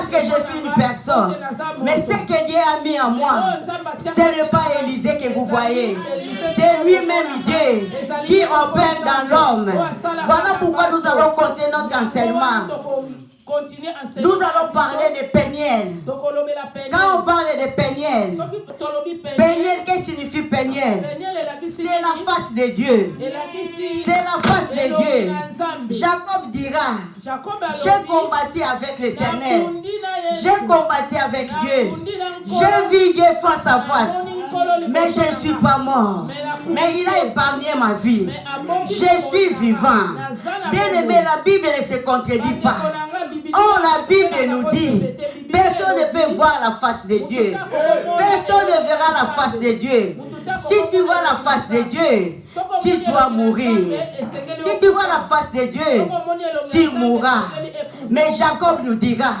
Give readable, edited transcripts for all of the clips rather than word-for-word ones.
pense que je suis une personne. Mais ce que Dieu a mis en moi, ce n'est pas Élisée que vous voyez. C'est lui-même Dieu qui opère dans l'homme. Voilà pourquoi nous allons continuer notre enseignement. Nous allons parler de Peniel. Quand on parle de Peniel, Peniel, qu'est-ce que signifie Peniel? C'est la face de Dieu. C'est la face de Dieu. Jacob dira, j'ai combattu avec l'Éternel. J'ai combattu avec Dieu. J'ai vu Dieu face à face. Mais je ne suis pas mort. Mais il a épargné ma vie. Je suis vivant. Bien aimé, la Bible ne se contredit pas. Or, la Bible nous dit, personne ne peut voir la face de Dieu. Personne ne verra la face de Dieu. Si tu vois la face de Dieu, tu dois mourir. Si tu vois la face de Dieu, tu mourras. Mais Jacob nous dira,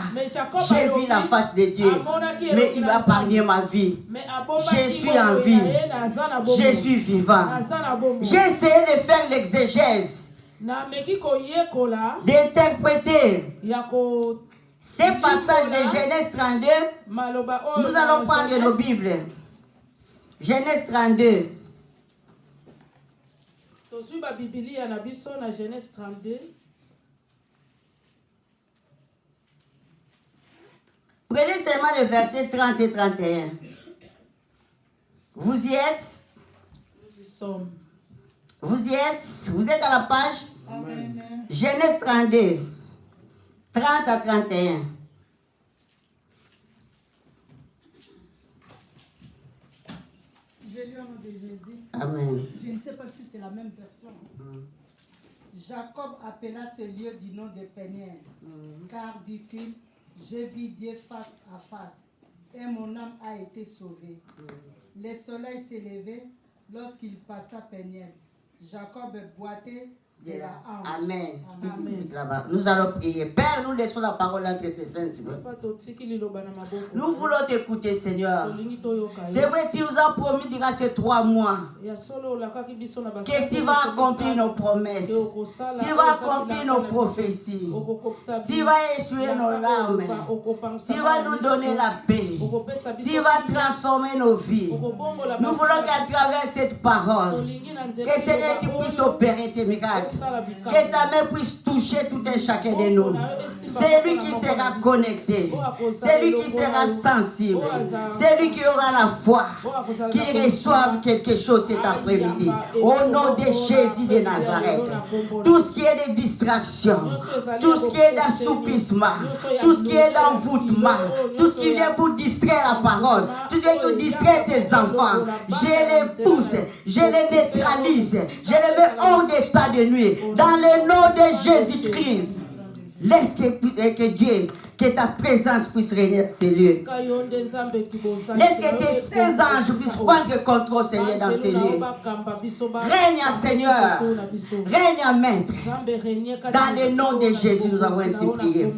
j'ai vu la face de Dieu, mais il a épargné ma vie. Je suis en vie. Je suis vivant. J'ai essayé de faire l'exégèse, d'interpréter ces passages de Genèse 32. Nous allons prendre nos Bibles. Genèse 32. Prenez seulement le verset 30 et 31. Vous y êtes? Vous y êtes? Vous êtes à la page? Amen. Genèse 32, 30 à 31. J'ai lu au nom de Jésus. Amen. Je ne sais pas si c'est la même version. Jacob appela ce lieu du nom de Peniel, car, dit-il, j'ai vu Dieu face à face, et mon âme a été sauvée. Le soleil s'est levé lorsqu'il passa Peniel. Jacob boitait de la hanche. Amen. Amen. Nous allons prier. Père, nous laissons la parole entre tes saints. Nous voulons t'écouter, Seigneur. C'est vrai, tu nous as promis durant ces 3 mois que tu vas accomplir nos promesses. Tu vas accomplir nos prophéties. Tu vas essuyer nos larmes. Tu vas nous donner la paix. Tu vas transformer nos vies. Nous voulons qu'à travers cette parole, que Seigneur, tu puisses opérer tes miracles. Que ta main puisse toucher tout un chacun de nous. C'est lui qui sera connecté. C'est lui qui sera sensible. C'est lui qui aura la foi. Qu'il reçoive quelque chose cet après-midi. Au nom de Jésus de Nazareth. Tout ce qui est de distraction, tout ce qui est d'assoupissement, tout ce qui est d'envoûtement, tout ce qui vient pour distraire la parole, tout ce qui vient pour distraire tes enfants, je les pousse, je les neutralise, je les mets hors d'état de nuit. Dans le nom de Jésus-Christ, laisse que Dieu, que ta présence puisse régner ces lieux. Laisse que tes saints anges puissent prendre contrôle, Seigneur, dans ces lieux. Règne, Seigneur. Règne, Maître. Dans le nom de Jésus, nous avons ainsi prié.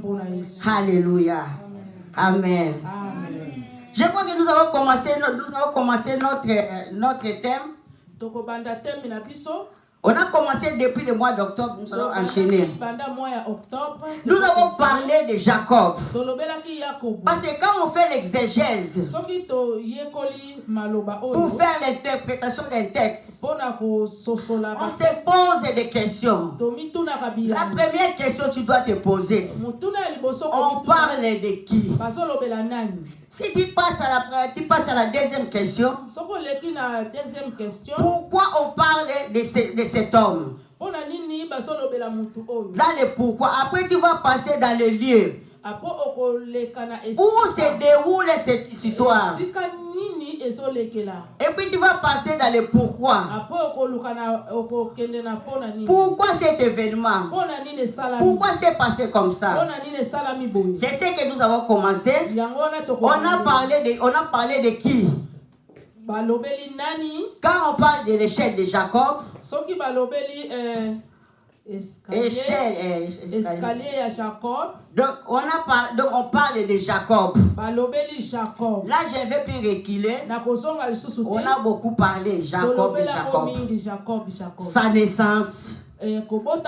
Alléluia. Amen. Je crois que nous avons commencé notre thème. On a commencé depuis le mois d'octobre, nous allons enchaîner. Nous avons parlé de Jacob. Parce que quand on fait l'exégèse, pour faire l'interprétation d'un texte, on se pose des questions. La première question que tu dois te poser, on parle de qui? Si tu passes à la deuxième question, pourquoi on parle de cet homme? Dans le pourquoi. Après, tu vas passer dans le lieu où se déroule cette histoire. Et puis tu vas passer dans le pourquoi. Pourquoi cet événement? Pourquoi c'est passé comme ça? C'est ce que nous avons commencé. On a parlé de qui? Quand on parle de l'échelle de Jacob, escalier à Jacob. Donc on parle de Jacob. Là je vais plus reculer. On a beaucoup parlé Jacob. Sa naissance,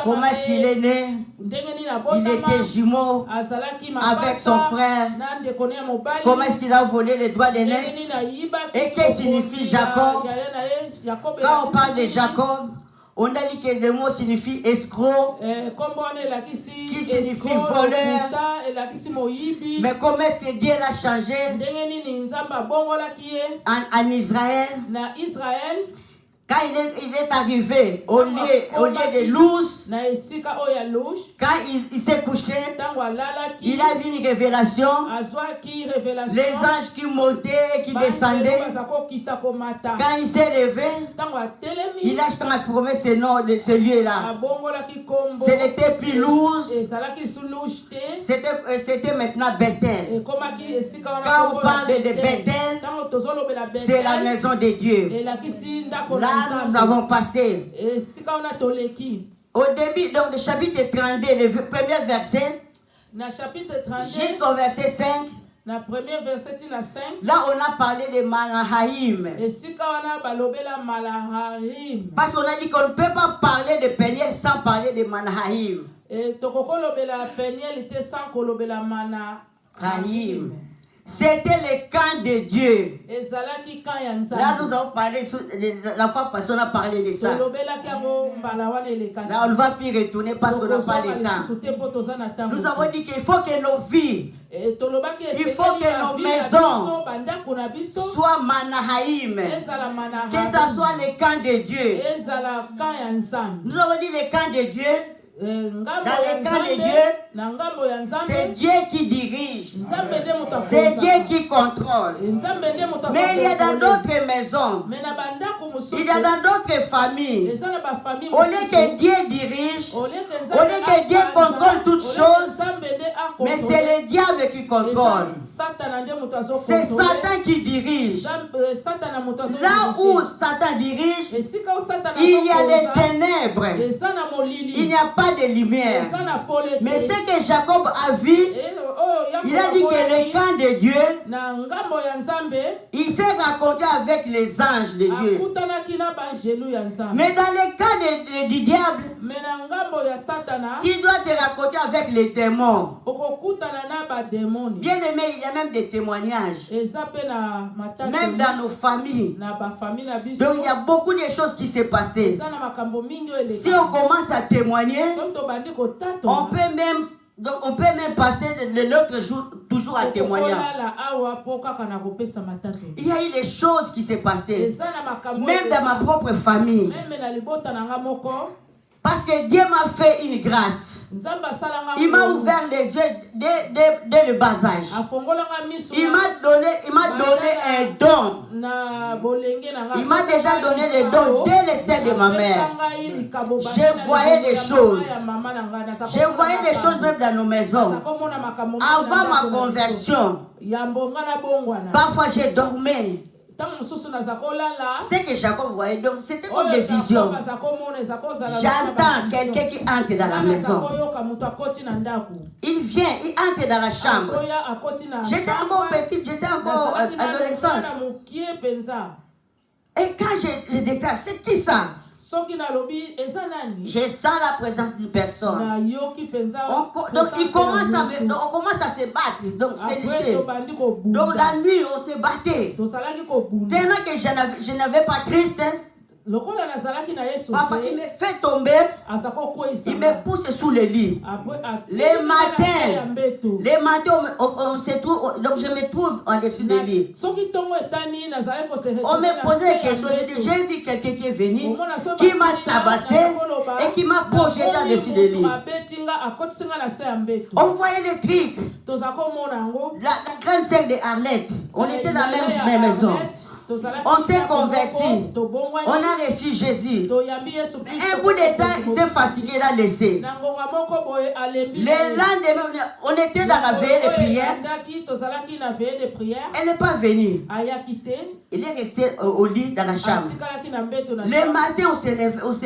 Comment est-ce qu'il est né? Il était jumeau avec son frère. Comment est-ce qu'il a volé les droits d'aînesse? Et qu'est-ce que signifie Jacob? Quand on parle de Jacob, on a dit que le mot signifie escroc, qui signifie voleur. Mais comment est-ce que Dieu l'a changé en Israël? Quand il est arrivé au lieu de Luz, quand il s'est couché, il a vu une révélation, les anges qui montaient, qui descendaient. Quand il s'est levé, il a transformé ce lieu-là. Ce n'était plus Luz, c'était maintenant Bethel. Quand on parle de Bethel, c'est la maison de Dieu. Là, nous avons passé au début, donc le chapitre 32, le premier verset, jusqu'au verset 5. Là, on a parlé de Manahaïm. Parce qu'on a dit qu'on ne peut pas parler de Peniel sans parler de Manahaïm. C'était le camp de Dieu. Là, nous avons parlé, la fois passée, on a parlé de ça. Là, on ne va plus retourner parce qu'on n'a pas le temps. Nous avons dit qu'il faut que nos vies, il faut que nos maisons soient Manahaïm, que ce soit le camp de Dieu. Nous avons dit le camp de Dieu. Dans le camp de Dieu, c'est Dieu qui dirige, c'est Dieu qui contrôle. Mais il y a dans d'autres maisons, il y a dans d'autres familles, au lieu que Dieu dirige, au lieu que Dieu contrôle toutes choses, mais c'est le diable qui contrôle. C'est Satan qui dirige. Là où Satan dirige, il y a les ténèbres, il n'y a pas de lumière. Mais ce que Jacob a vu, il a dit que le camp de Dieu, il s'est raconté avec les anges de Dieu. Mais dans le cas du diable, tu dois te raconter avec les démons. Bien aimé, il y a même des témoignages. Même dans nos familles. Donc il y a beaucoup de choses qui s'est passées. Si on commence à témoigner, on peut même passer l'autre jour toujours à témoigner. Il y a eu des choses qui s'est passées, même dans ma propre famille. Parce que Dieu m'a fait une grâce. Il m'a ouvert les yeux dès le bas âge. Il m'a donné un don. Il m'a déjà donné le don dès le sein de ma mère. Je voyais des choses. Je voyais des choses même dans nos maisons. Avant ma conversion, parfois j'ai dormi. C'est que Jacob voyait, donc c'était comme des visions. J'entends quelqu'un qui entre dans la maison. Il vient, il entre dans la chambre. J'étais encore petite, j'étais encore adolescente. Et quand je déclare, c'est qui ça? Je sens la présence d'une personne. Donc on commence à se battre. Donc c'est l'été. Donc la nuit on se battait. Tellement que je n'avais pas triste. Papa, il me fait tomber, il me pousse sous le lit. Les matins, on se trouve, donc je me trouve en dessus du lit. On me posait des questions, j'ai vu quelqu'un qui est venu, qui m'a tabassé et qui m'a projeté en dessus du lit. On voyait des trucs. La grande sœur de Arlette, on était dans la même maison. On s'est converti. On a reçu Jésus. Un bout de temps, il s'est fatigué, il a laissé. Le lendemain, on était dans la veille de prière. Elle n'est pas venue. Il est resté au lit dans la chambre. Le matin, on se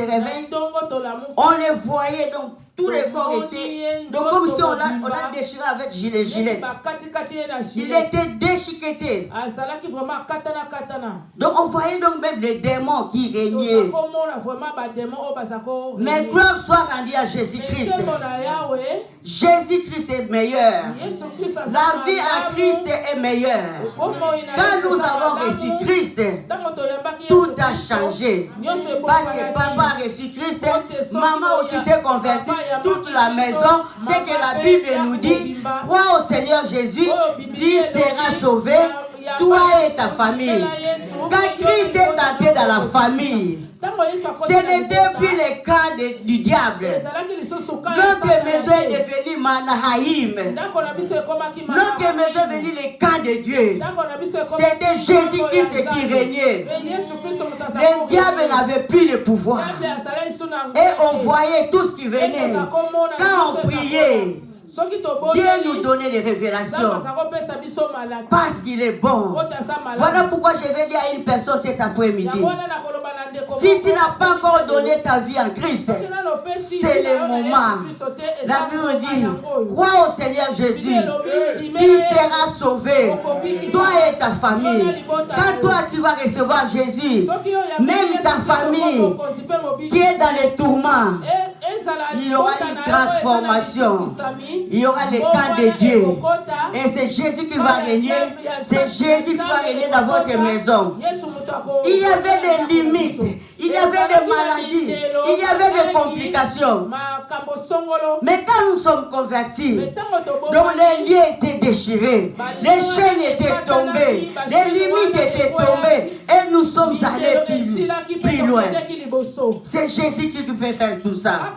réveille. On les voyait donc Tous les corps étaient. Donc, comme si on a déchiré avec gilet. Il était déchiqueté. Donc, on voyait donc même les démons qui régnaient. Mais gloire soit rendue à Jésus-Christ. Jésus-Christ est meilleur. La vie en Christ est meilleure. Quand nous avons reçu Christ, tout a changé. Parce que papa a reçu Christ, maman aussi s'est convertie, toute la maison. C'est que la Bible nous dit, crois au Seigneur Jésus, tu seras sauvé, toi et ta famille. Quand Christ est entré dans la famille, ce n'était plus le camp du diable. Notre maison est devenue Manahaïm. Notre maison est devenue le camp de Dieu. C'était Jésus-Christ qui régnait. Le diable n'avait plus le pouvoir. Et on voyait tout ce qui venait. Quand on priait, Dieu nous donnait des révélations parce qu'il est bon. Voilà pourquoi je vais dire à une personne cet après-midi. Si tu n'as pas encore donné ta vie en Christ, c'est le moment. La Bible dit, crois au Seigneur Jésus, tu seras sauvé, toi et ta famille. Quand toi tu vas recevoir Jésus, même ta famille qui est dans les tourments, il y aura une transformation. Il y aura le camp de Dieu. Et c'est Jésus qui va régner. C'est Jésus qui va régner dans votre maison. Il y avait des limites. Il y avait des maladies. Il y avait des complications. Mais quand nous sommes convertis, donc les liens étaient déchirés. Les chaînes étaient tombées. Les limites étaient tombées. Et nous sommes allés plus loin. C'est Jésus qui peut faire tout ça.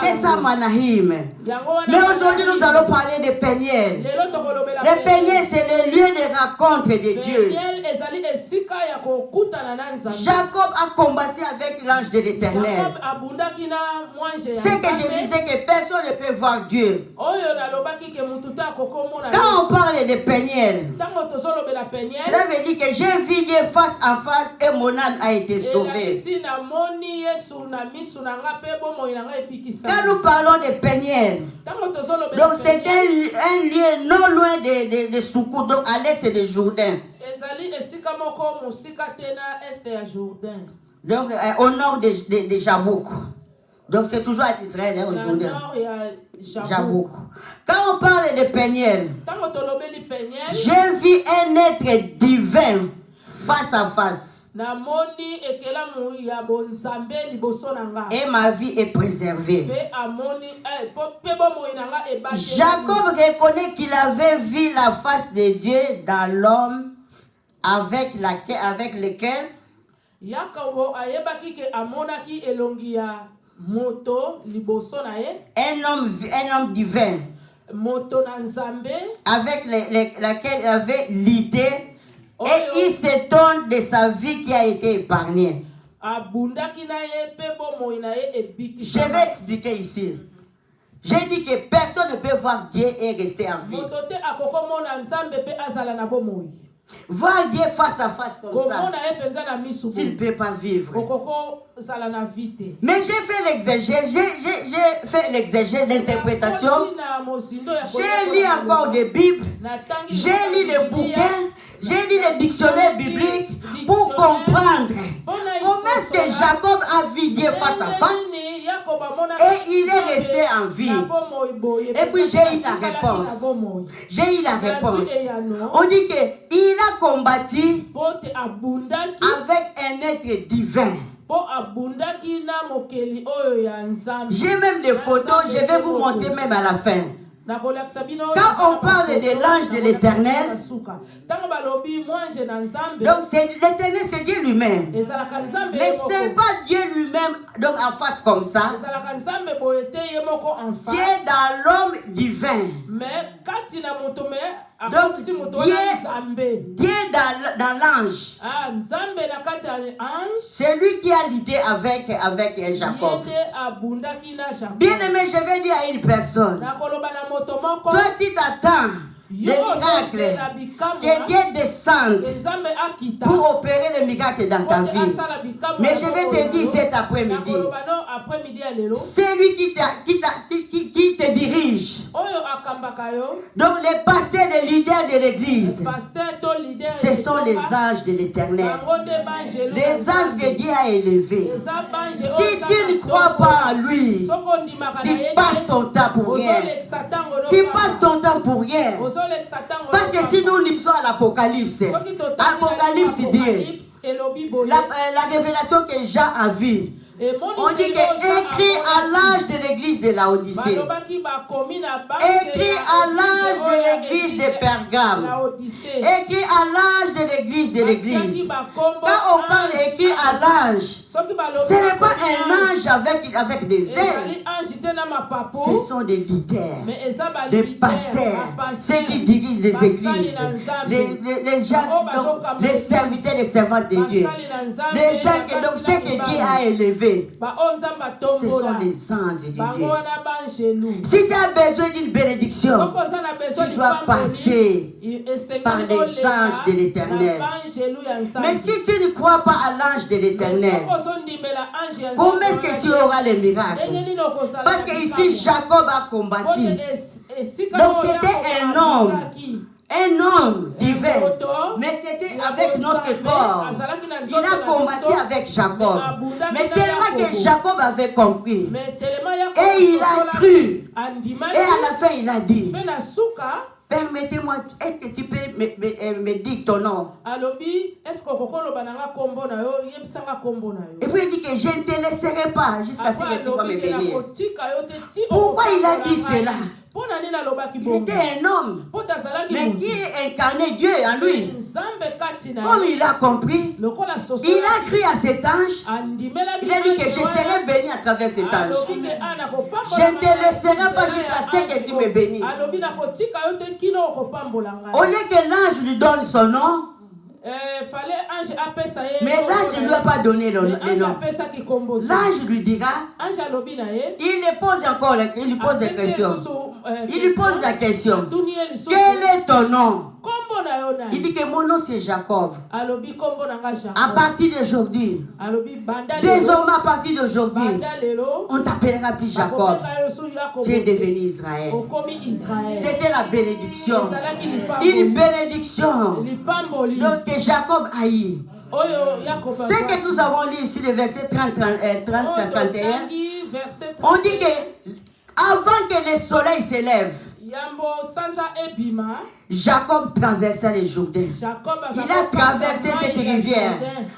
C'est ça, Manahim. Mais aujourd'hui, nous allons parler de Peniel. Les Peniel, c'est le lieu de rencontre de Dieu. Jacob a combattu avec l'ange de l'Éternel. C'est que je disais que personne ne peut voir Dieu. Quand on parle de Peniel, cela veut dire que j'ai vu Dieu face à face et mon âme a été sauvée. Quand nous parlons de Peniel, donc c'est un lieu non loin de Soukou, donc à l'est de Jourdain. Donc au nord de Jabouk. Donc c'est toujours à Israël, hein, au Jourdain. Jabouk. Quand on parle de Peniel, j'ai vu un être divin face à face. Et ma vie est préservée. Jacob reconnaît qu'il avait vu la face de Dieu dans l'homme avec lequel un homme divin avec laquelle il avait lutté. Et il s'étonne de sa vie qui a été épargnée. Je vais expliquer ici. J'ai dit que personne ne peut voir Dieu et rester en vie. Voir Dieu face à face comme ça, tu ne peux pas vivre. Mais j'ai fait l'exégèse, l'interprétation. J'ai lu encore des Bibles. J'ai lu des bouquins. J'ai lu des dictionnaires bibliques pour comprendre comment est-ce que Jacob a vu Dieu face à face. Et il est resté en vie. Et puis j'ai eu la réponse. J'ai eu la réponse. On dit qu'il a combattu avec un être divin. J'ai même des photos, je vais vous montrer même à la fin. Quand on parle de l'ange de l'Éternel, donc l'Éternel c'est Dieu lui-même. Mais ce n'est pas Dieu lui-même donc en face comme ça. Dieu dans l'homme divin. Donc Dieu dans l'ange. C'est lui qui a l'idée avec Jacob. Bien aimé, je vais dire à une personne. Toi tu t'attends les miracles, que Dieu descende pour opérer les miracles dans ta vie. Mais je vais te dire cet après-midi, c'est lui qui te dirige. Donc les pasteurs, les leaders de l'église, ce sont les anges de l'Éternel. Les anges que Dieu a élevés. Si tu ne crois pas en lui, tu passes ton temps pour rien. Tu passes ton temps pour rien. Parce que si nous lisons à l'Apocalypse, l'Apocalypse dit, la révélation que Jean a vue, on dit que écrit à l'âge de l'église de Laodicée, écrit à l'âge de l'église de Pergame, écrit à l'âge de l'église. Quand on parle écrit à l'âge, ce n'est pas un ange avec des ailes. Ce sont des leaders, des pasteurs, ceux qui dirigent les églises, les gens, donc, les serviteurs et les servantes de Dieu, les gens donc ceux que Dieu a élevés. Ce sont les anges de Dieu. Si tu as besoin d'une bénédiction, tu dois passer par les anges de l'Éternel. Mais si tu ne crois pas à l'ange de l'Éternel, comment est-ce que tu auras les miracles? Parce que ici Jacob a combattu. Donc c'était un homme divin, mais c'était avec notre corps. Il a combattu avec Jacob. Mais tellement que Jacob avait compris, et il a cru, et à la fin il a dit, permettez-moi, est-ce que tu peux me dire ton nom? Et puis il dit que je ne te laisserai pas jusqu'à ce que tu vas me bénir. Pourquoi il a dit cela? Il était un homme, mais qui incarnait Dieu en lui. Comme il a compris, il a crié à cet ange. Il a dit que je serai béni à travers cet ange. Je ne te laisserai pas jusqu'à ce que tu me bénisses. Au lieu que l'ange lui donne son nom, mais l'ange ne lui a pas donné le nom. L'ange lui dira, il lui pose encore des questions. Il lui pose la question, quel est ton nom? Il dit que mon nom c'est Jacob. À partir d'aujourd'hui, désormais à partir d'aujourd'hui, on t'appellera plus Jacob. Tu es devenu Israël. C'était la bénédiction. Une bénédiction. Donc que Jacob a eu. Ce que nous avons lu ici, le verset 30-31, on dit que avant que le soleil s'élève, Jacob traversa le Jourdain. Il a traversé cette rivière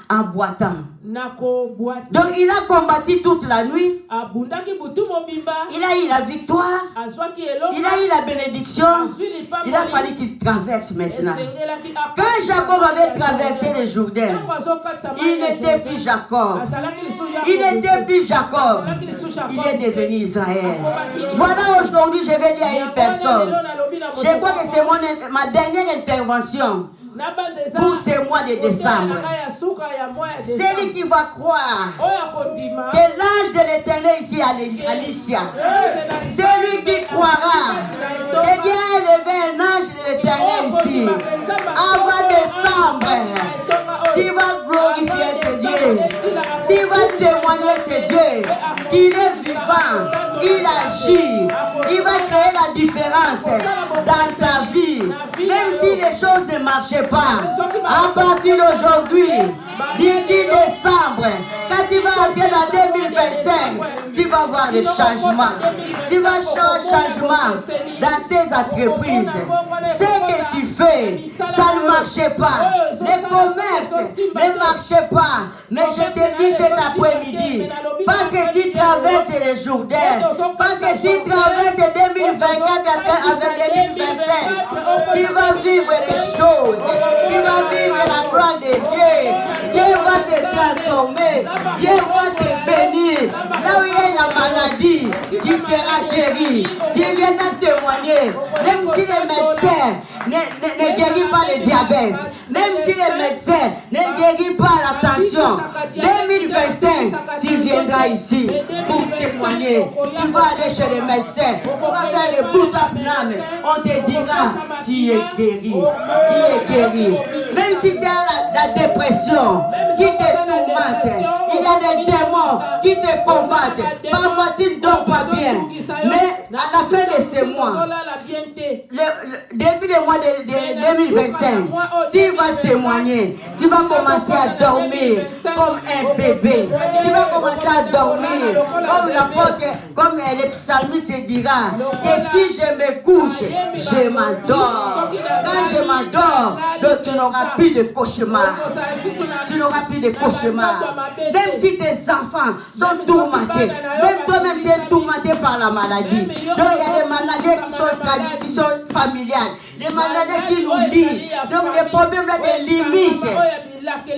en boitant. Donc il a combattu toute la nuit. Il a eu la victoire. Il a eu la bénédiction. Il a fallu qu'il traverse maintenant. Quand Jacob avait traversé le Jourdain, il n'était plus Jacob. Il n'était plus Jacob. Il est devenu Israël. Voilà, aujourd'hui je vais dire à une personne, je crois que c'est ma dernière intervention pour ce mois de décembre. Celui qui va croire que l'ange de l'Éternel ici à Alicia, celui qui croira que Dieu a élevé un ange de l'Éternel ici avant décembre, tu vas glorifier ce Dieu, tu vas témoigner ce Dieu qu'il est vivant, il agit, il va créer la différence dans ta vie. Même si les choses ne marchaient pas, à partir d'aujourd'hui, d'ici décembre, quand tu vas entrer dans 2025, tu vas voir des changements. Tu vas voir des changements dans tes entreprises. Ce que tu fais, ça ne marchait pas. Les commerces ne marchaient pas. Mais je te dis cet après-midi, parce que tu traverses les Jourdains, parce que tu traverses 2024 avec 2025, tu vas vivre les choses. Tu vas vivre la gloire de Dieu. Dieu va te transformer. Dieu va te bénir. Là où il y a la maladie, tu seras guéri. Tu viendras témoigner. Même si les médecins ne guérit pas le diabète. Même si les médecins ne guérissent pas la tension. 2025, tu viendras ici pour témoigner. Tu vas aller chez les médecins. On va faire le bout à blâme. On te dira, tu es guéri. Tu es guéri. Même si tu as la dépression qui te tourmente, il y a des démons qui te combattent. Parfois tu ne dors pas bien. Mais à la fin de ce mois, début du mois de 2025, tu vas témoigner. Tu vas commencer à dormir comme un bébé. Tu vas commencer à dormir comme le psalmiste se dira. Et si je me couche, je m'endors. Quand je m'endors, donc tu n'auras plus de cauchemars. Tu n'auras plus de cauchemars. Même si tes enfants sont tourmentés, même toi-même tu es tourmenté par la maladie. Donc il y a des maladies qui sont familiales, des maladies qui nous lient, donc des problèmes là, des limites.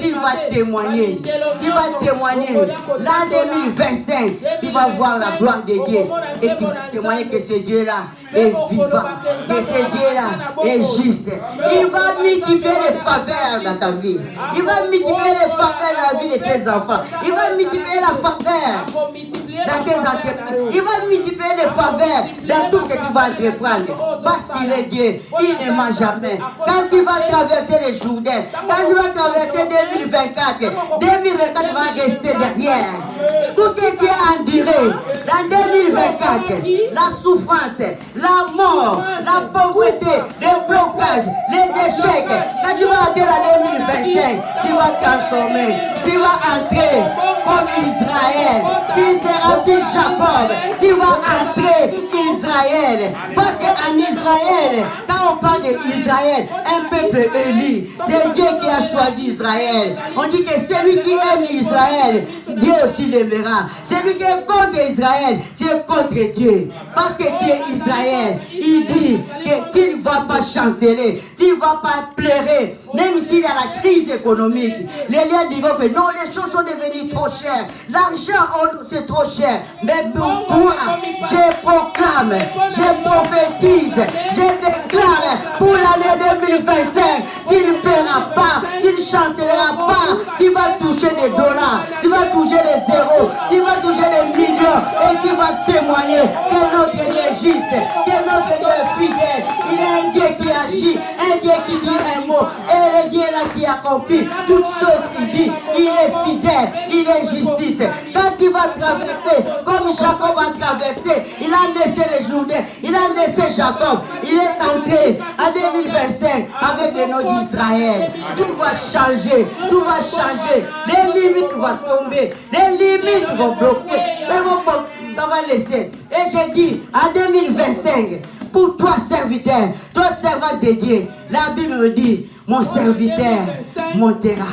Tu vas témoigner. Tu vas témoigner. L'an 2025, tu vas voir la gloire de Dieu. Et tu vas témoigner que ce Dieu-là est vivant. Que ce Dieu-là est juste. Il va multiplier les faveurs dans ta vie. Il va multiplier les faveurs dans la vie de tes enfants. Il va multiplier la faveur dans tes entreprises. Il va multiplier les faveurs dans tout ce que tu vas entreprendre. Parce qu'il est Dieu. Il ne ment jamais. Quand tu vas traverser les Jourdains, quand tu vas traverser 2024 va rester derrière. Tout ce que tu as enduré dans 2024, la souffrance, la mort, la pauvreté, les blocages, les échecs, quand tu vas entrer en 2025, tu vas transformer, tu vas entrer comme Israël. Tu seras plus Jacob, tu vas entrer Israël. Parce qu'en Israël, quand on parle d'Israël, un peuple élu, c'est Dieu qui a choisi Israël. On dit que celui qui aime Israël, Dieu aussi l'aimera. Celui qui est contre Israël, c'est contre Dieu. Parce que tu es Israël. Il dit que tu ne vas pas chanceler, tu ne vas pas pleurer. Même s'il y a la crise économique, les liens diront que non, les choses sont devenues trop chères. L'argent, c'est trop cher. Mais pour toi, je proclame, je prophétise, je déclare pour l'année 2025, tu ne paieras pas, tu ne chancelleras pas, tu vas toucher des dollars, tu vas toucher des zéros, tu vas toucher des millions et tu vas témoigner que notre Dieu est juste, que notre Dieu est fidèle. Il est un Dieu qui agit, un Dieu qui dit un mot et le Dieu là qui accomplit toutes choses qu'il dit. Il est fidèle, il est justice. Quand tu vas traverser, comme Jacob a traversé, il a laissé les Jourdains, il a laissé Jacob, il est entré en 2025 avec le nom d'Israël. Tout va changer, tout va changer. Les limites vont tomber, les limites vont bloquer. Ça va laisser. Et j'ai dit, en 2025, pour toi serviteur, toi servant de Dieu, la Bible me dit, mon serviteur montera,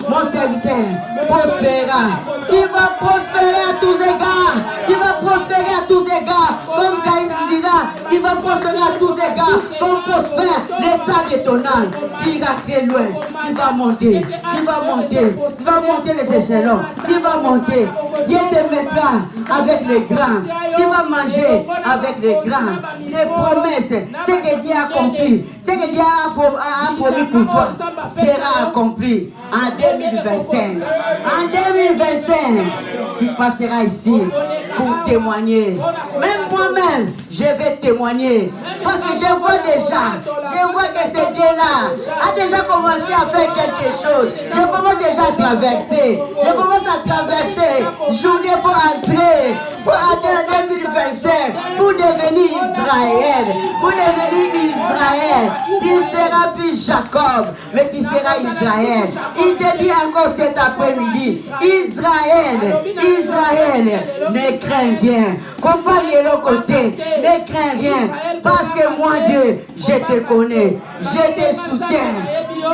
mon serviteur prospérera. Tu vas prospérer à tous égards, tu vas prospérer à tous égards, comme Caïn dira, tu vas prospérer à tous égards, comme prospère l'état de ton âme. Tu iras très loin, tu vas monter, tu vas monter, tu vas monter les échelons, tu vas monter. Dieu te mettra avec les grands, tu vas manger avec les grands. Les promesses, ce que Dieu a accompli, ce que Dieu a promis pour toi, sera accompli en 2025. En 2025, tu passeras ici pour témoigner. Même moi-même, je vais témoigner. Parce que je vois que ce Dieu-là a déjà commencé à faire quelque chose. Je commence déjà à traverser. Je commence à traverser. Journée pour entrer en 2025, pour devenir Israël. Pour devenir Israël. Tu seras plus Jacob, mais tu seras Israël. Il te dit encore cet après-midi, Israël, ne crains rien. Combat de l'autre côté, ne crains rien. Parce que moi, Dieu, je te connais. Je te soutiens.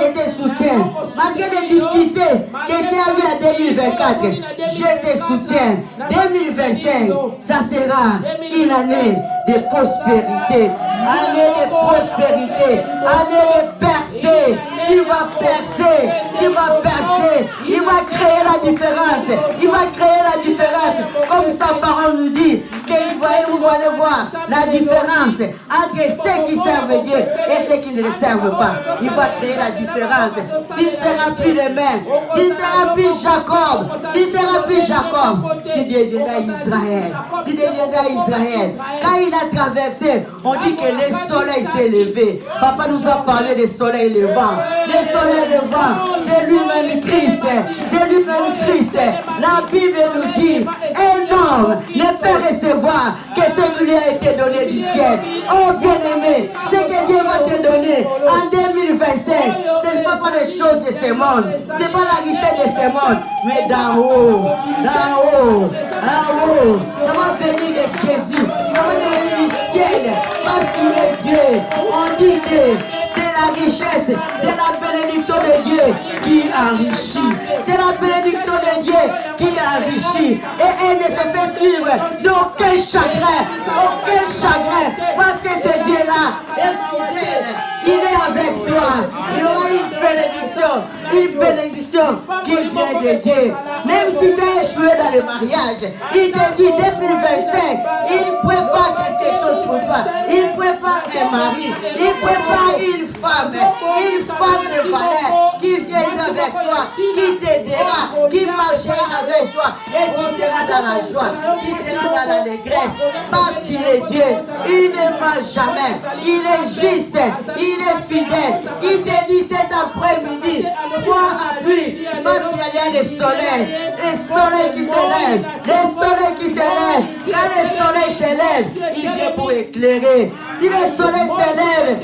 Je te soutiens. Malgré les difficultés que tu as vues en 2024, je te soutiens. 2025, ça sera une année de prospérité. Année de prospérité. Année de percée. Tu vas percer. Tu vas percer. Il va créer la différence. Il va créer la différence. Comme sa parole nous dit. Que vous allez voir. faire la différence entre ceux qui servent Dieu et ceux qui ne le servent pas. Il va créer la différence. Tu ne seras plus le même. Tu ne seras plus Jacob. Tu ne seras plus Jacob. Tu deviendras Israël. Tu deviendras Israël. Quand il a traversé, on dit que le soleil s'est levé. Papa nous a parlé du soleil levant. Le soleil levant, c'est lui-même Christ. C'est lui-même Christ. La Bible nous dit, un homme ne peut recevoir que ce qui lui a été donné du ciel. Oh bien-aimé, ce que Dieu va te donner en 2025, ce n'est pas des choses de ce monde. Ce n'est pas la richesse de ce monde, mais d'en haut, d'en haut, d'en haut. Ça va venir de Jésus. Ça va venir du ciel parce qu'il est Dieu. On dit que c'est la richesse, c'est la bénédiction de Dieu qui enrichit. C'est la bénédiction de Dieu qui enrichit. Et elle ne se fait suivre d'aucun chagrin. Aucun chagrin. Parce que ce Dieu-là est fidèle. Il est avec toi. Il y aura une bénédiction qui vient de Dieu. Même si tu as échoué dans le mariage, il te dit 2025, il prépare quelque chose pour toi. Il prépare un mari. Il prépare une femme de valeur qui viendra avec toi, qui t'aidera, qui marchera avec toi et qui sera dans la joie, qui sera dans l'allégresse parce qu'il est Dieu. Il ne ment jamais. Il est juste. Il est fidèle. Il te dit cet après-midi, crois à lui parce qu'il y a des soleils. Les soleils qui s'élèvent. Les soleils qui s'élèvent. Quand le soleil s'élève, il vient pour éclairer. Si le soleil s'élève,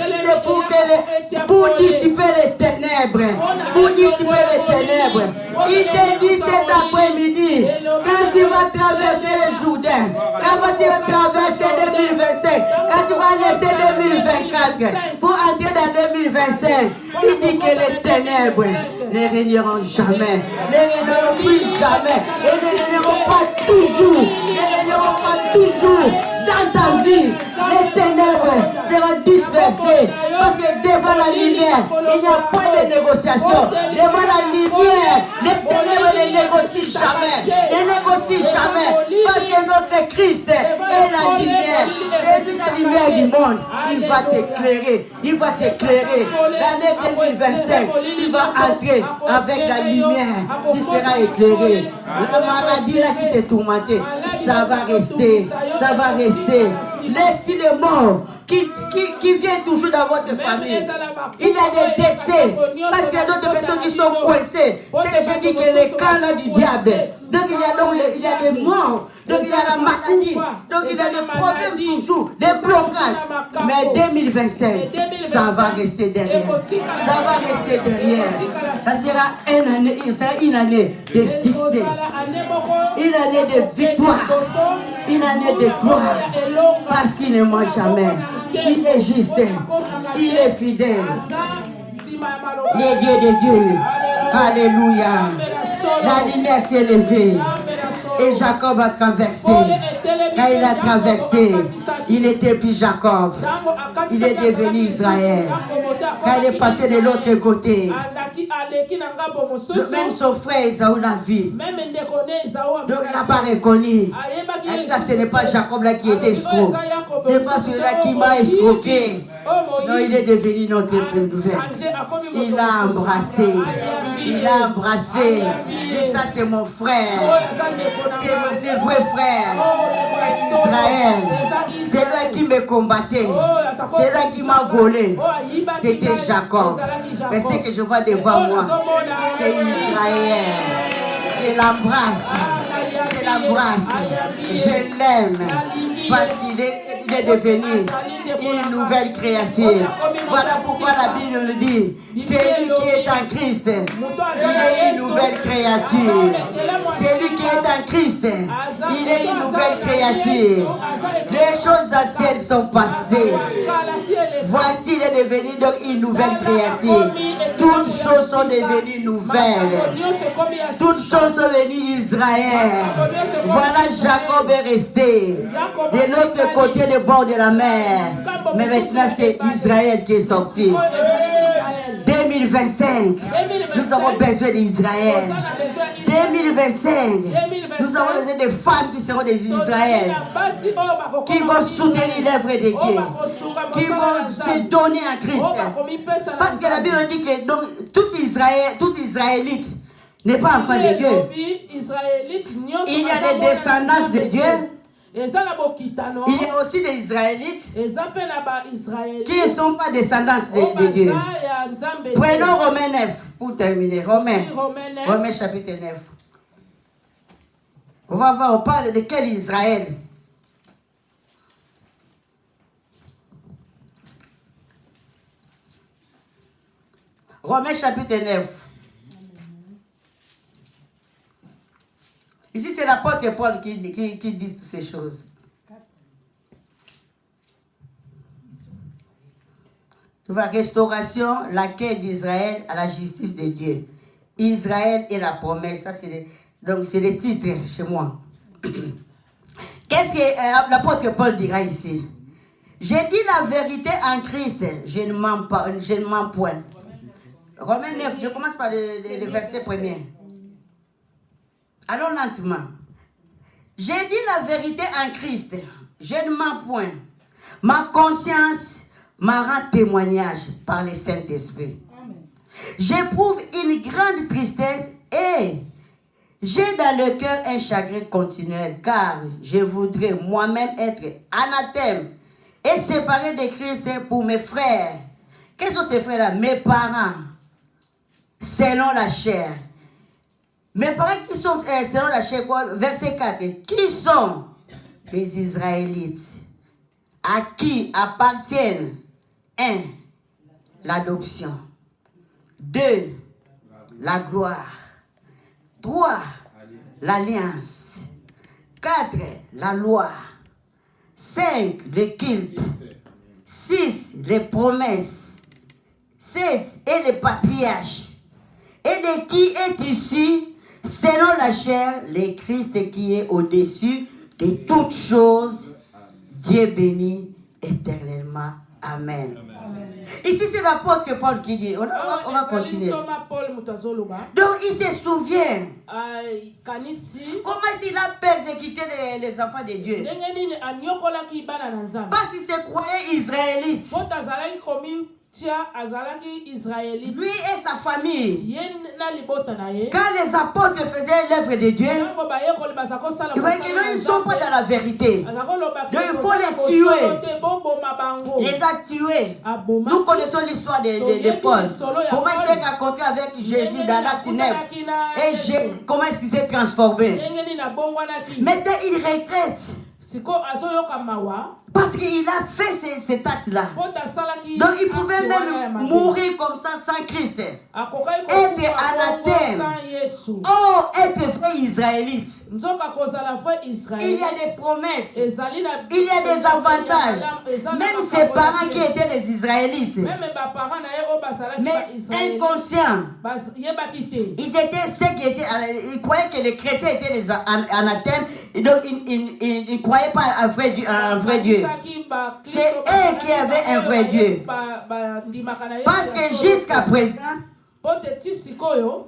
c'est pour dissiper les ténèbres. Pour dissiper les ténèbres. Il te dit cet après-midi, quand tu vas traverser le Jourdain, quand tu vas traverser 2025, quand tu vas laisser 2024 pour entrer dans 2025, il dit que les ténèbres ne régneront jamais, ne régneront plus jamais, et ne régneront pas toujours, ne régneront pas toujours dans ta vie. Les ténèbres seront dispersées parce que devant la lumière, il n'y a pas de négociation. Devant la lumière, les ténèbres ne négocient jamais, ne négocient jamais parce que notre Christ est la lumière, et la lumière du monde. Il va t'éclairer, il va t'éclairer. L'année 2025, tu vas entrer avec la lumière, tu seras éclairé. La maladie là qui te tourmentait, ça va rester, ça va rester. Laissez les morts qui viennent toujours dans votre famille. Il y a des décès parce qu'il y a d'autres personnes qui sont coincées. C'est que j'ai dit que les camps là du diable. Donc il y a des morts, donc il y a la maladie, donc il y a des problèmes toujours, des blocages. Mais 2025, ça va rester derrière. Ça va rester derrière. Ça sera une année de succès, une année de victoire, une année de gloire, parce qu'il ne ment jamais. Il est juste, il est fidèle. Les dieux de Dieu. Alléluia. La lumière s'est levée. Et Jacob a traversé. Quand il a traversé, il était plus Jacob. Il est devenu Israël. Quand il est passé de l'autre côté, même son frère Esaü l'a vu. Donc il n'a pas reconnu. Là, ce n'est pas Jacob là qui était escroc. Ce n'est pas celui-là qui m'a escroqué. Non, il est devenu notre nouvelle. Il l'a embrassé. Il l'a embrassé. Et ça, c'est mon frère. C'est mon vrai frère. C'est Israël. C'est lui qui me combattait. C'est lui qui m'a volé. C'était Jacob. Mais ce que je vois devant moi, c'est Israël. Je l'embrasse. Je l'embrasse. Je l'aime. Parce qu'il est devenu une nouvelle créature. Voilà pourquoi la Bible nous dit, c'est lui qui est en Christ, il est une nouvelle créature. C'est lui qui est en Christ, il est une nouvelle créature. Les choses anciennes sont passées. Voici, il est devenu donc une nouvelle créature. Toutes choses sont devenues nouvelles. Toutes choses sont devenues Israël. Voilà, Jacob est resté de l'autre côté du bord de la mer. Mais maintenant, c'est Israël qui est sorti. 2025, 2025, nous avons besoin d'Israël. 2025, nous avons besoin de femmes qui seront des Israël, qui vont soutenir l'œuvre de Dieu, qui vont se donner à Christ. Parce que la Bible dit que donc, tout Israélite n'est pas enfant de Dieu. Il y a des descendants de Dieu. Il y a aussi des Israélites qui ne sont pas descendants de Dieu. Prenons Romains 9 pour terminer. Romains chapitre 9. On va voir, on parle de quel Israël? Romains chapitre 9. Ici, c'est l'apôtre Paul qui dit toutes ces choses. Tu vois, restauration, l'accueil d'Israël à la justice de Dieu. Israël et la promesse. Ça, donc, c'est les titres chez moi. Qu'est-ce que l'apôtre Paul dira ici? J'ai dit la vérité en Christ. Je ne mens point. Romains 9, je commence par le verset premier. Allons lentement. J'ai dit la vérité en Christ. Je ne mens point. Ma conscience m'a rendu témoignage par le Saint-Esprit. J'éprouve une grande tristesse et j'ai dans le cœur un chagrin continuel, car je voudrais moi-même être anathème et séparé de Christ pour mes frères. Quels sont ces frères-là? Mes parents, selon la chair. Mes parents qui sont selon la chair, verset 4, qui sont les Israélites, à qui appartiennent 1. L'adoption, 2. La gloire, 3. L'alliance, 4. La loi, 5. Le culte, 6. Les promesses, 7. Et les patriarches, et de qui est ici, selon la chair, le Christ qui est au-dessus de toutes choses, Dieu béni éternellement. Amen. Ici, c'est l'apôtre Paul qui dit. On va continuer. Donc, il se souvient comment il a persécuté les enfants de Dieu. Parce qu'il se croyait israélite. Lui et sa famille, quand les apôtres faisaient l'œuvre de Dieu, ils voyaient que non, ils ne sont pas dans la vérité. Donc il faut les tuer. Il les a tués. Nous connaissons l'histoire de Paul. Comment il s'est rencontré avec Jésus dans l'acte 9. Et comment est-ce qu'il s'est transformé. Maintenant il regrette. Parce qu'il a fait cet acte-là. Donc il pouvait même mourir comme ça sans Christ. Être anathème. Oh, être vrai israélite. Il y a des promesses. Il y a des avantages. Même ses parents qui étaient des Israélites. Mais inconscients. Ils étaient ceux qui étaient. Ils croyaient que les chrétiens étaient des anathèmes. Et donc ils ne croyaient pas à un vrai Dieu. C'est eux qui avaient un vrai Dieu. Parce que jusqu'à présent,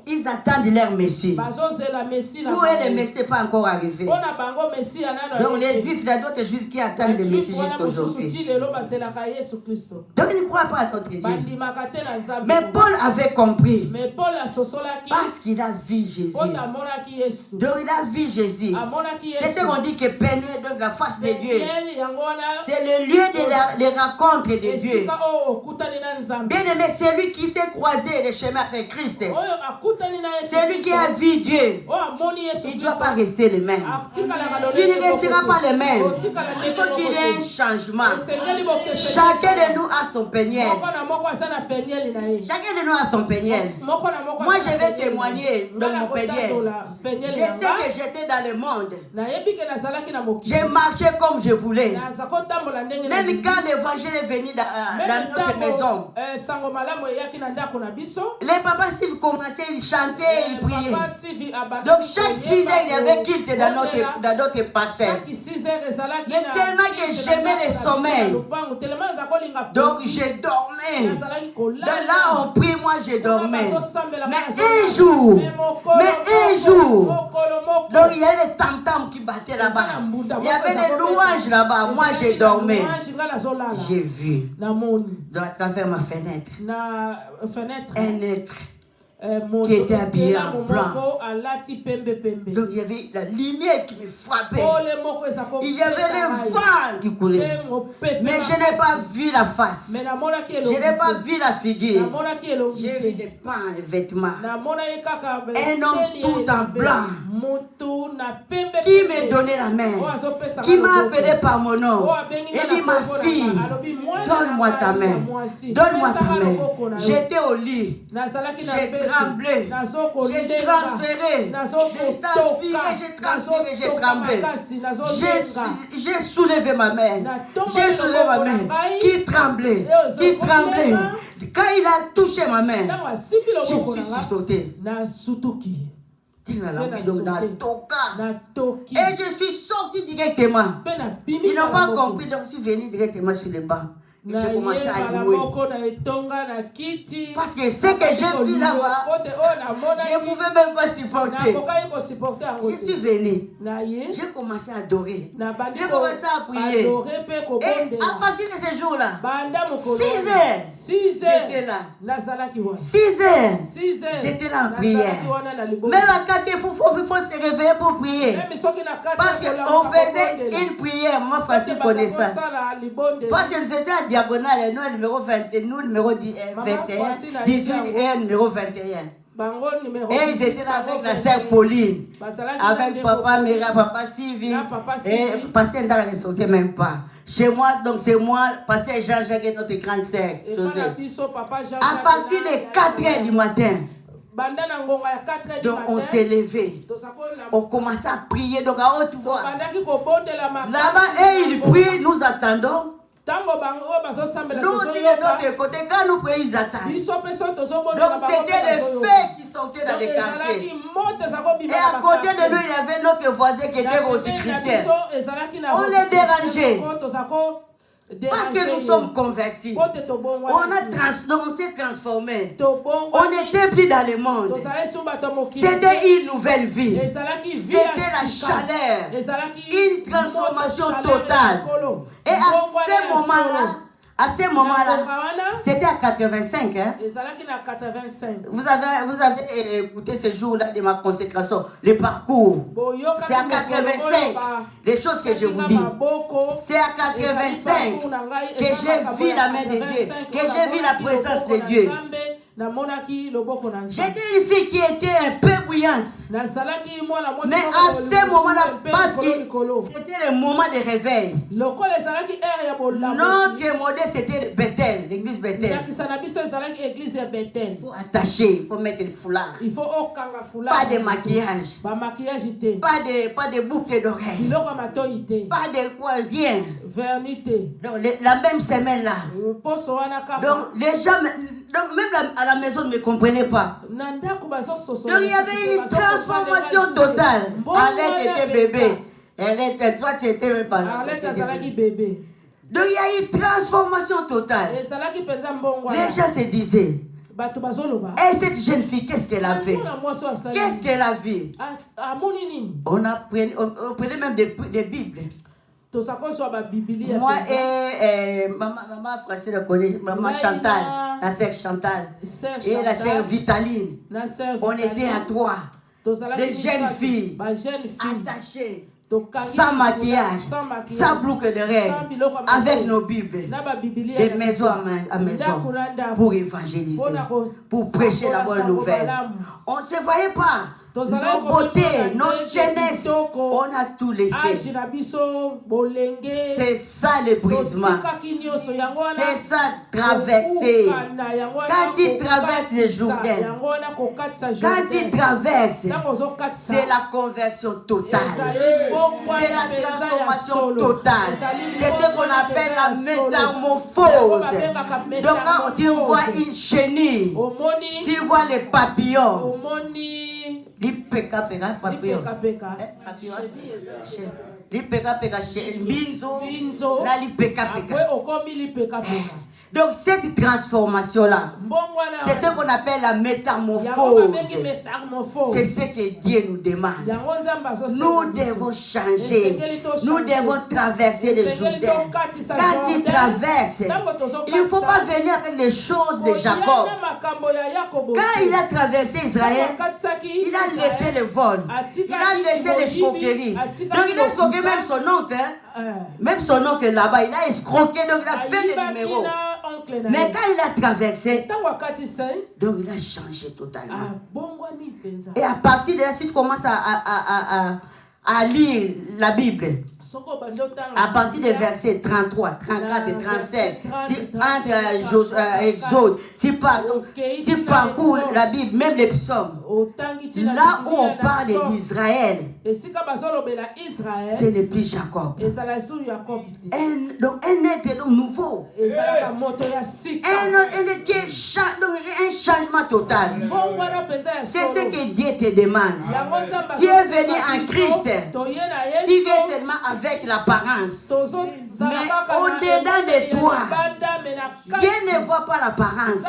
ils attendent leur Messie. Pour eux, le Messie n'est pas encore arrivé. Donc les Juifs, il y a d'autres Juifs qui attendent le Messie jusqu'à aujourd'hui. Donc ils ne croient pas à notre Dieu. Mais Paul avait compris. Parce qu'il a vu Jésus. Donc il a vu Jésus. C'est ce qu'on dit que Pénuel, donc la face de Dieu. C'est le lieu de la rencontre de Dieu. Bien aimé, c'est lui qui s'est croisé les chemins avec Christ. C'est lui qui a vu Dieu. Il ne doit pas rester le même. Tu ne resteras pas le même. Il faut qu'il y ait un changement. Chacun de nous a son péniel. Chacun de nous a son péniel. Moi, je vais témoigner dans mon péniel. Je sais que j'étais dans le monde. J'ai marché comme je voulais. Même quand l'évangile est venu dans notre maison, les papas Steve commençaient, ils chantaient, ils priaient. Donc chaque 6 heures, il y avait culte dans notre parcelle. Mais tellement que j'aimais le sommeil. Donc je dormais. Là on prie, moi je dormais. Mais un jour, donc il y avait des tam-tams qui battaient là-bas. Il y avait des louanges là-bas. Moi je dormais. J'ai vu à travers ma fenêtre un être qui était habillé en blanc. Donc il y avait la lumière qui me frappait. Il y avait le vent qui coulait. Mais je n'ai pas vu la face. Je n'ai pas vu la figure. J'ai vu des pans, des vêtements. Un homme tout en blanc qui me donnait la main, qui m'a appelé par mon nom. Il dit, ma fille, donne-moi ta main. Donne-moi ta main. J'étais au lit. J'ai tremblé. J'ai transféré. J'ai transpiré. J'ai tremblé. J'ai soulevé ma main. J'ai soulevé ma main. Qui tremblait. Quand il a touché ma main, je me suis sauté. Et je suis sorti directement. Ils n'ont pas compris, donc je suis venu directement sur le banc. Et j'ai commencé à louer. Parce que ce que j'ai vu là-bas, je ne pouvais même pas supporter. Je suis venu. J'ai commencé à adorer. J'ai commencé à prier. Et à partir de ce jour-là, 6 heures, j'étais là. 6 heures, j'étais là en prière. Même à 4 heures, il faut se réveiller pour prier. Parce qu'on faisait une prière, moi, Francis connaît ça. Parce que nous étions à diagonale, nous, numéro 21, nous, numéro 21, 18 et numéro 21. Et ils étaient là avec la sœur Pauline, avec papa Mira, papa Sylvie, et pasteur Ndala ne sortait même pas. Chez moi, donc c'est moi, pasteur Jean-Jacques et notre grande sœur, José. À partir de 4 heures du matin, donc on s'est levé, on commençait à prier, donc à haute voix. Là-bas, et ils prient, nous attendons. Nous aussi de notre côté, quand nous prions, ils attendent. Donc c'était les feux qui sortaient dans les quartiers. Et à côté de nous, il y avait notre voisin qui était aussi chrétien. On les dérangeait. Parce que nous sommes convertis. On s'est transformés. On n'était plus dans le monde. C'était une nouvelle vie. C'était la chaleur. Une transformation totale. Et à ce moment-là, c'était à 85. Hein? Vous avez écouté ce jour-là de ma consécration, le parcours. C'est à 85. Les choses que je vous dis. C'est à 85 que j'ai vu la main de Dieu, que j'ai vu la présence de Dieu. J'étais une fille qui était un peu bouillante. Mais à ce moment-là, parce que c'était le moment de réveil. Notre modèle, c'était Bethel, l'église Bethel. Il faut attacher, il faut mettre le foulard. Pas de maquillage. Pas de boucle d'oreilles. Pas de quoi, rien. Donc, la même semaine-là. Donc, les gens, même à la maison, ne me comprenaient pas. Donc, il y avait une transformation totale. Arlette était bébé. Toi, tu étais même pas là. Donc, il y a une transformation totale. Les gens se disaient, et cette jeune fille, qu'est-ce qu'elle a fait? Qu'est-ce qu'elle a vu? On prenait même des Bibles. Moi et maman française le connaît, maman Chantal, la sœur Chantal, et la sœur Vitaline. On était à 3. Les jeunes filles attachées, sans maquillage, sans boucle d'oreilles, avec nos Bibles, de maison à maison, pour évangéliser, pour prêcher la bonne nouvelle. On ne se voyait pas. nos beautés, notre jeunesse, on a tout laissé. C'est ça le brisement. C'est ça traverser. Quand il traverse le Jourdain, quand il traverse, c'est la conversion totale. C'est la transformation totale. C'est ce qu'on appelle la métamorphose. Donc quand tu vois une chenille, tu vois les papillons. Les peka papillons. Les peka binzo, là les peka. Donc cette transformation-là, c'est ce qu'on appelle la métamorphose. C'est ce que Dieu nous demande. Nous devons changer. Nous devons traverser les Jourdains. Quand il traverse, il ne faut pas venir avec les choses de Jacob. Quand il a traversé Israël, il a laissé le vol. Il a laissé l'escroquerie. Donc il a escroqué même son oncle. Même son oncle là-bas, il a escroqué. Donc il a fait des numéros. Mais quand il a traversé, donc il a changé totalement. Et à partir de là, si tu commences à lire la Bible, à partir des versets 33, 34 et 37, entre Exode, tu parcours la Bible, même les psaumes. Là où on parle d'Israël, ce n'est plus Jacob. Donc un être nouveau. Un changement total. C'est ce que Dieu te demande. Tu es venu en Christ. Tu viens seulement avec l'apparence. Mais au-dedans de toi, Dieu ne voit pas l'apparence.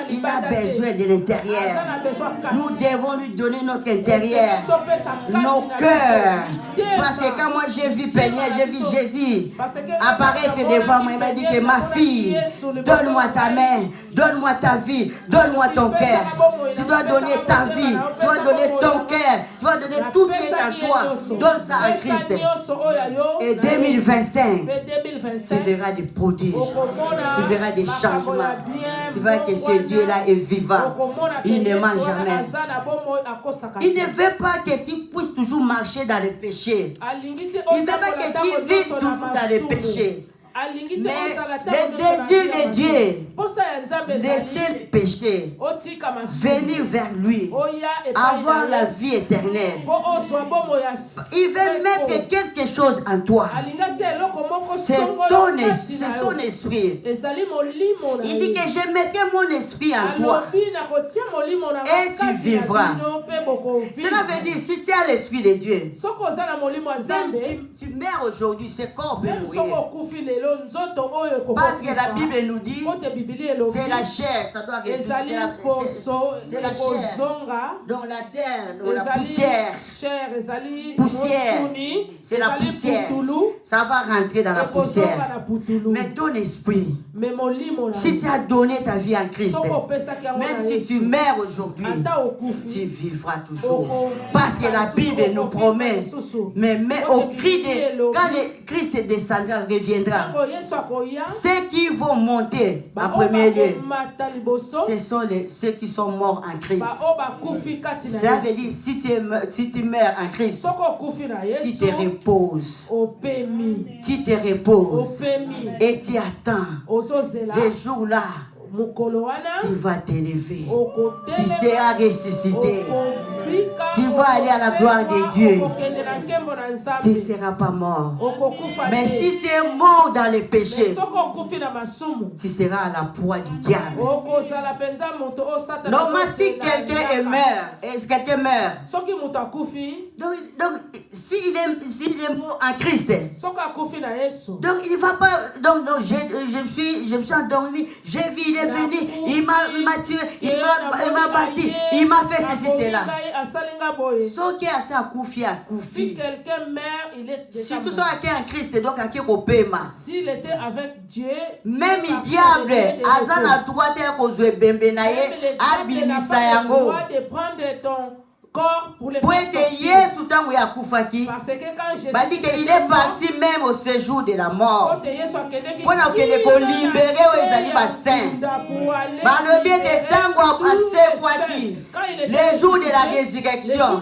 Il a besoin de l'intérieur. Nous devons lui donner notre intérieur, nos cœurs. Parce que quand moi j'ai vu Peigneur, j'ai vu Jésus apparaître devant moi, il m'a dit que ma fille, donne-moi ta main, donne-moi ta vie, donne-moi ton cœur. Tu dois donner ta vie, tu dois donner ton cœur, tu dois donner tout qui est en toi. Donne ça à Christ. Et 2025, tu verras des prodiges, tu verras des changements. Tu verras que ce Dieu-là est vivant. Il ne ment jamais. Il ne veut pas que tu puisses toujours marcher dans le péché. Il ne veut pas que tu vives toujours dans le péché. Mais le désir de Dieu, laisser le péché, venir vers lui, avoir la vie éternelle. Il veut mettre quelque chose en toi. C'est son esprit. Il dit que je mettrai mon esprit en toi et tu vivras. Cela veut dire, si tu as l'esprit de Dieu, même si tu meurs aujourd'hui, ce corps peut mourir. Parce que la Bible nous dit, c'est la chair, ça doit réduire. C'est la chair. Donc la terre, donc la poussière. C'est la poussière. Ça va rentrer dans la poussière. Mais ton esprit, si tu as donné ta vie en Christ, même si tu meurs aujourd'hui, tu vivras toujours. Parce que la Bible nous promet, mais au cri de quand le Christ descendra, reviendra, ceux qui vont monter en premier lieu, ce sont ceux qui sont morts en Christ. Ça veut dire, si tu meurs en Christ, tu te reposes. Tu te reposes. Et tu attends. Les jours là, tu vas t'élever. Tu seras ressuscité. Tu vas aller à la gloire de Dieu. Tu ne seras pas mort. Mais si tu es mort dans les péchés, tu seras à la proie du diable. Donc, si quelqu'un meurt, donc s'il est mort en Christ, donc il ne va pas. Donc je me suis endormi, j'ai vu, il est venu, il m'a tué, il m'a battu, il m'a fait ceci, cela. Si quelqu'un meurt, il est déjà surtout en Christ, donc à qui kopema. S'il était avec Dieu, même le diable, Azan a droit de bembenaye, abimisa yango. De prendre ton corps pour les parce que quand Jésus il est parti même au séjour de la mort. Pour libérer les saints. Quand il le jour de la résurrection,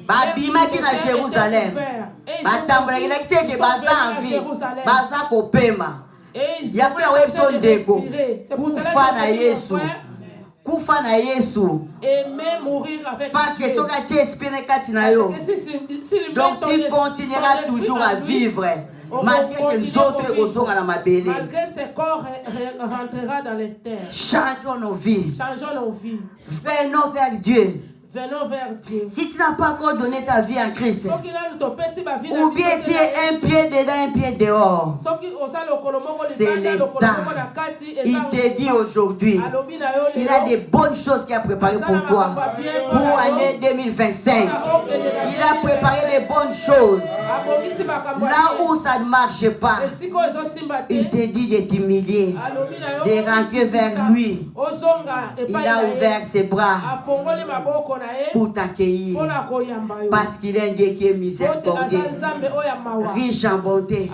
babimaki na Jérusalem, batambolaki ke baza en vie, baza kopema. Yapona webso ndeko, kufa na Yesu. Kufa na Yesu. Aimer mourir avec parce que so ka tie esprit na kati na yo. Donc tu continueras toujours à vivre. Malgré que nous autres kozonga na mabele. Malgré ce corps rentrera dans les terres. Changeons nos vies. Changeons nos vies. Venons vers Dieu. Venons vers Dieu. Si tu n'as pas encore donné ta vie en Christ, ou bien tu es un pied dedans, un pied dehors, c'est l'état. Il te dit aujourd'hui, il a des bonnes choses qu'il a préparées pour toi, pour l'année 2025. Il a préparé des bonnes choses. Là où ça ne marche pas, il te dit de t'humilier, de rentrer vers lui. Il a ouvert ses bras pour t'accueillir, parce qu'il est un Dieu qui est miséricordieux, riche en bonté,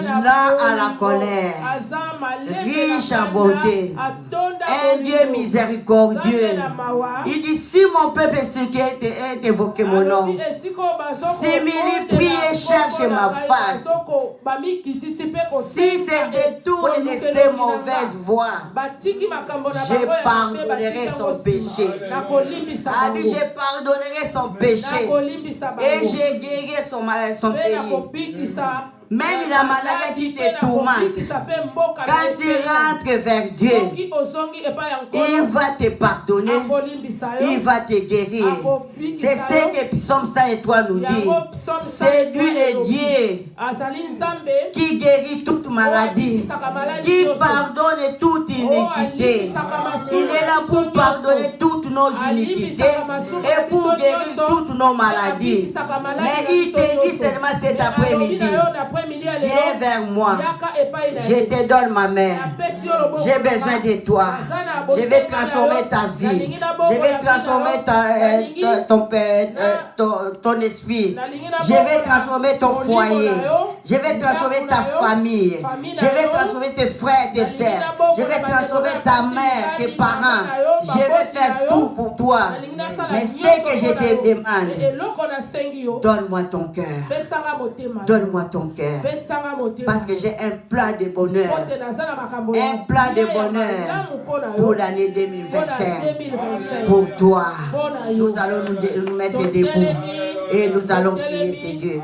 là à la colère, riche en bonté, un Dieu miséricordieux. Il dit, si mon peuple est évoqué mon nom, si m'il prie et cherche ma face, si se détourne de ses mauvaises voies, je pardonnerai son péché. Je pardonnerai son péché et je guérirai son pays. Même la maladie qui te tourmente, quand tu rentres vers Dieu, il va te pardonner, il va te guérir. C'est ce que Psaume 103 nous dit. C'est lui le Dieu qui guérit toute maladie, qui pardonne toute iniquité. Il est là pour pardonner toutes nos iniquités et pour guérir toutes nos maladies. Mais il te dit seulement cet après-midi, viens vers moi, je te donne ma main, j'ai besoin de toi, je vais transformer ta vie, je vais transformer ton esprit, je vais transformer ton foyer, je vais transformer ta famille, je vais transformer tes frères et tes sœurs, je vais transformer ta mère, tes parents, je vais faire tout pour toi. Mais ce que je te demande, donne-moi ton cœur, donne-moi ton cœur. Parce que j'ai un plan de bonheur. Un plan de bonheur pour l'année 2025. Pour toi. Nous allons nous mettre debout. Et nous allons prier, Seigneur.